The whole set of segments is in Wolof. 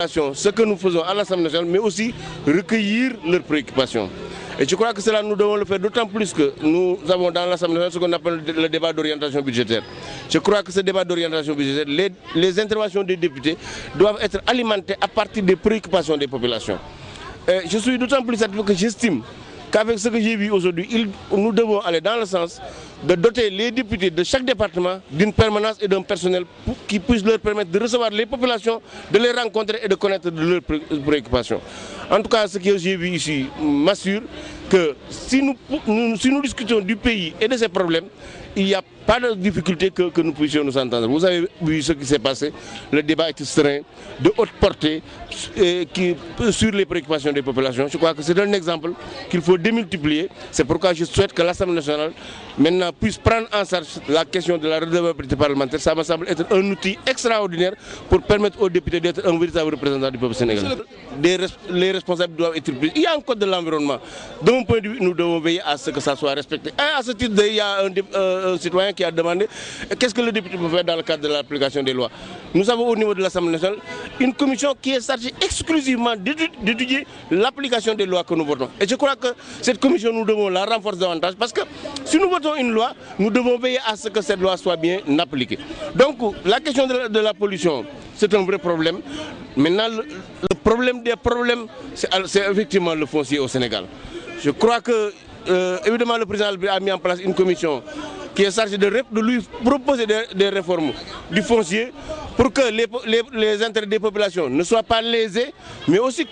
Ce que nous faisons à l'Assemblée nationale, mais aussi recueillir leurs préoccupations. Et je crois que cela, nous devons le faire d'autant plus que nous avons dans l'Assemblée nationale ce qu'on appelle le débat d'orientation budgétaire. Je crois que ce débat d'orientation budgétaire, les interventions des députés doivent être alimentées à partir des préoccupations des populations. Et je suis d'autant plus satisfait que j'estime qu'avec ce que j'ai vu aujourd'hui, nous devons aller dans le sens de doter les députés de chaque département d'une permanence et d'un personnel qui puisse leur permettre de recevoir les populations, de les rencontrer et de connaître de leurs préoccupations. En tout cas, ce que j'ai vu ici m'assure que si nous discutons du pays et de ses problèmes, il n'y a pas de difficulté que nous puissions nous entendre. Vous avez vu ce qui s'est passé, le débat est serein, de haute portée, sur les préoccupations des populations. Je crois que c'est un exemple qu'il faut démultiplier. C'est pourquoi je souhaite que l'Assemblée nationale maintenant puisse prendre en charge la question de la redevabilité parlementaire. Ça me semble être un outil extraordinaire pour permettre aux députés d'être un véritable représentant du peuple sénégalais. Les responsables doivent être pris. Il y a un code de l'environnement. De mon point de vue, nous devons veiller à ce que ça soit respecté. Et à ce titre, il y a un citoyen qui a demandé qu'est-ce que le député peut faire dans le cadre de l'application des lois. Nous avons au niveau de l'Assemblée nationale une commission qui est chargée exclusivement d'étudier l'application des lois que nous votons. Et je crois que cette commission, nous devons la renforcer davantage parce que si nous votons une loi, nous devons veiller à ce que cette loi soit bien appliquée. Donc la question de la pollution, c'est un vrai problème. Maintenant, le problème des problèmes, c'est effectivement le foncier au Sénégal. Je crois que, évidemment, le président a mis en place une commission qui est chargée de lui proposer des réformes du foncier pour que les intérêts des populations ne soient pas lésés, mais aussi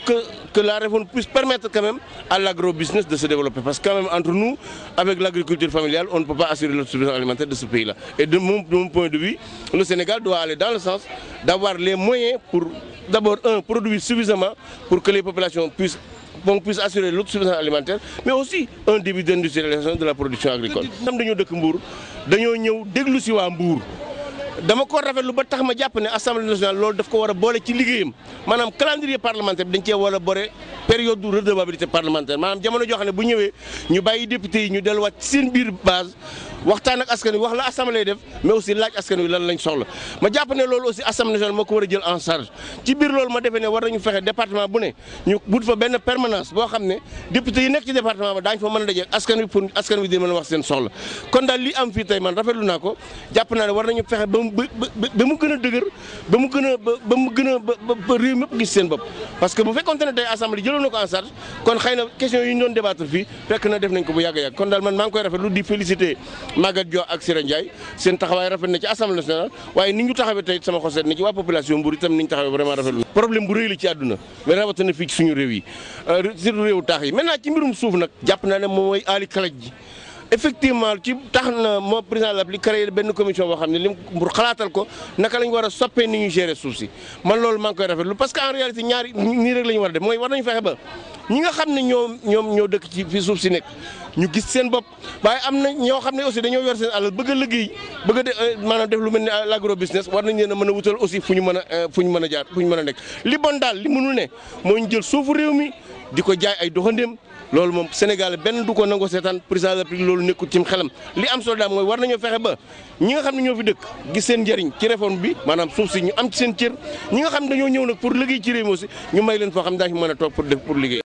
que la réforme puisse permettre quand même à l'agrobusiness de se développer. Parce que quand même, entre nous, avec l'agriculture familiale, on ne peut pas assurer l'autosuffisance alimentaire de ce pays-là. Et de mon point de vue, le Sénégal doit aller dans le sens d'avoir les moyens pour, d'abord, produire suffisamment pour que les populations puissent assurer l'autosuffisance alimentaire, mais aussi un début d'industrialisation de la production agricole. Nous sommes de Mbour, nous déglu ci waa Mbour. Dama ko rafetlu ba tax ma jàpp ne Assemblée nationale loolu daf ko war a boole ci liggéeyam maanaam calendrier parlementaire bi dañ cee war a boole période de redevabilité parlementaire maanaam jamono joo xam ne bu ñëwee ñu bàyyi député yi ñu delluwaat ci seen biir base waxtaan ak askan wi wax la assemblée def mais aussi laaj askan wi lan lañ soxla ma jàpp ne loolu aussi Assemblée nationale moo ko war a jël en charge ci biir loolu ma defee ne war nañu fexe département bu ne ñu wut fa benn permanence boo xam ne député yi nekk ci département ba daañu fa mën a daje askan wi pour askan wi di mën a wax seen soxla kon daal li am fii tey man rafetlu naa ko jàpp naa ne war nañu fexe ba mu gën a dëgër ba mu gën a réew mépp gis seen bopp parce que bu fekkoonte ne tey assemblée jëloon na ko en charge kon xëy na question yi ñu doon débattre fii fekk na def nañ ko bu yàgg a yàgg kon daal man maa ngi koy rafetlu di féliciter Maguette Diop ak Sira Ndiaye seen taxawaay rafet na ci assemblée nationale waaye ni ñu taxawee tey sama xol seet na ci waa population Mbour itam ni ñu taxawee vraiment rafetlu problème bu rëy la ci àdduna mais rawatina fii ci suñu réew yi surtout réewu taax yi maintenant ci mbirum suuf nag jàpp naa ne moom mooy aali kalaj ji effectivement ci tax na moo président la li créé benn commission boo xam ne lim pour xalaatal ko naka lañ war a soppee ni ñuy gérer suuf si man loolu maa ngi koy rafetlu parce que en réalité ñaari nii rek la ñu war a def mooy war nañu fexe ba ñi nga xam ne ñoo dëkk ci fi suuf si nekk ñu gis seen bopp waaye am na ñoo xam ne aussi dañoo yor seen alal bëgg a liggéey bëgg a maanaam def lu mel ni l'agro business war nañ leen a mën a wutal aussi fu ñu mën a jaar fu ñu mën a nekk li bon daal li mënul ne mooy ñu jël suufu réew mi di ko jaay ay doxandéem loolu moom Sénégal benn du ko nangoo seetaan président de la République loolu nekkul ci xelam li am solo daal mooy war nañoo fexe ba ñi nga xam ne ñoo fi dëkk gis seen njëriñ ci réforme bi maanaam suuf si ñu am ci seen cër ñi nga xam ne dañoo ñëw nag pour liggéey ci réew mi aussi ñu may leen foo xam ne daañu mën a toog pour liggéey.